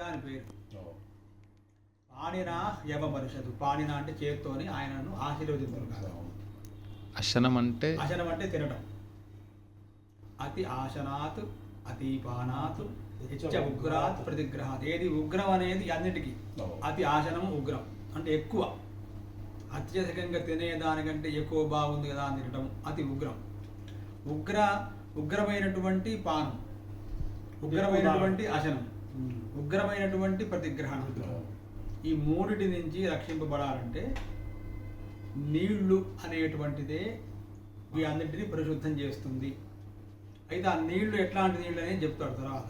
అని పేరు. పాణినా హ్యవమర్షదు, పాణిన అంటే చేత్తోని ఆయనను ఆశీర్వదించుతారు. అశనం అంటే తినటం. అతి ఆశనాత్ అతిపానాత్ ఉగ్రాత్ ప్రతిగ్రహాత్. ఏది ఉగ్రం అనేది అన్నిటికీ. అతి ఆశనం ఉగ్రం అంటే ఎక్కువ, అత్యధికంగా తినేదానికంటే ఎక్కువ బాగుంది కదా అని తినటం అతి ఉగ్రం. ఉగ్రమైనటువంటి పానం, ఉగ్రమైనటువంటి అశనం, ఉగ్రమైనటువంటి ప్రతిగ్రహణం. ఈ మూడిటి నుంచి రక్షింపబడాలంటే నీళ్లు అనేటువంటిదే ఈ అన్నింటినీ పరిశుద్ధం చేస్తుంది. అయితే ఆ నీళ్లు ఎట్లాంటి నీళ్ళు అనేది చెప్తాడు తర్వాత.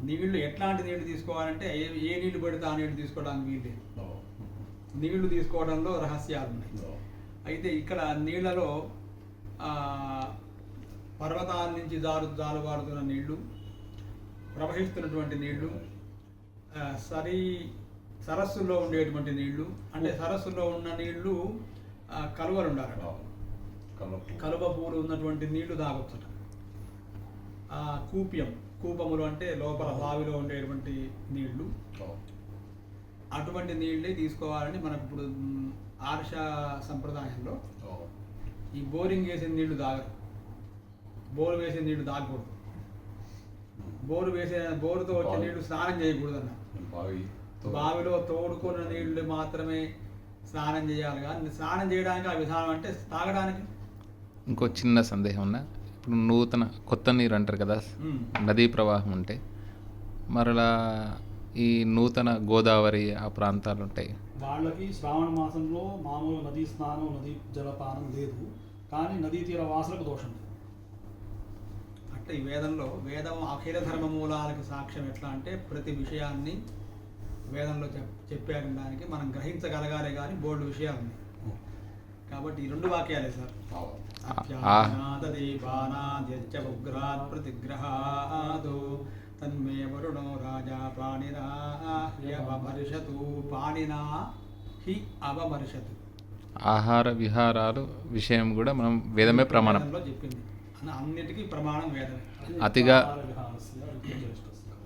నీళ్లు ఎట్లాంటి నీళ్లు తీసుకోవాలంటే ఏ నీళ్లు పడితే ఆ నీళ్లు తీసుకోవడానికి వీల్లేదు. నీళ్లు తీసుకోవడంలో రహస్యాలు ఉన్నాయి. అయితే ఇక్కడ నీళ్లలో పర్వతాల నుంచి జాలువారుతున్న నీళ్లు, ప్రవహిస్తున్నటువంటి నీళ్లు, సరస్సుల్లో ఉండేటువంటి నీళ్లు, అంటే సరస్సులో ఉన్న నీళ్లు కలువలు ఉండాలట. కలువ పూలు ఉన్నటువంటి నీళ్లు తాగొచ్చట. కూపములు అంటే లోపల బావిలో ఉండేటువంటి నీళ్లు, అటువంటి నీళ్ళే తీసుకోవాలని మనకు ఇప్పుడు ఆర్ష సంప్రదాయంలో ఈ బోరింగ్ వేసిన నీళ్లు తాగరు, బోరు వేసిన నీళ్లు తాగకూడదు, బోరుతో వచ్చే నీళ్లు స్నానం చేయకూడదు అన్న. బావిలో తోడుకున్న నీళ్లు మాత్రమే స్నానం చేయాలి. కానీ స్నానం చేయడానికి ఆ విధానం అంటే తాగడానికి. ఇంకో చిన్న సందేహం ఉన్నా, ఇప్పుడు కొత్త నీరు అంటారు కదా, నదీ ప్రవాహం ఉంటే మరలా ఈ నూతన గోదావరి ఆ ప్రాంతాలు ఉంటాయి, వాళ్ళకి శ్రావణ మాసంలో మామూలు నదీ స్నానం, నదీ జలపానం లేదు, కానీ నదీ తీర వాసులకు దోషం లేదు. అంటే ఈ వేదం అఖిల ధర్మ మూలాలకు సాక్ష్యం. ఎట్లా అంటే ప్రతి విషయాన్ని వేదంలో చెప్పారు, దానికి మనం గ్రహించగలగాలి. కానీ బోల్డ్ విషయాలు ఉన్నాయి. కాబట్టి ఈ రెండు వాక్యాలే సార్. ఉగ్రాత్ ప్రతిగ్రహాదు తన్మే వరుణో రాజా పాణినా హ్యవమర్షతు. పాణినా హి అవమర్షతు. ఆహార విహారాలు విషయం కూడా మనం వేదమే ప్రమాణం చెప్పింది. అన్నిటికీ ప్రమాణం వేదమే. అతిగా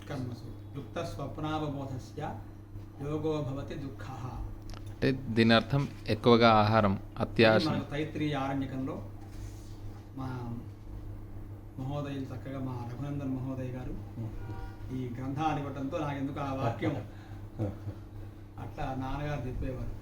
కర్మసు యుక్త స్వప్నావబోధస్య యోగో భవతి దుఃఖః. అంటే దీని అర్థం ఎక్కువగా ఆహారం అత్యాశ. తైత్రీయ ఆరణ్యకంలో మా మహోదయులు చక్కగా మా రఘునందన్ మహోదయ్ గారు ఈ గ్రంథాలు ఇవ్వటంతో నాకు ఎందుకు ఆ వాక్యం అట్లా నాన్నగారు చెప్పేవారు.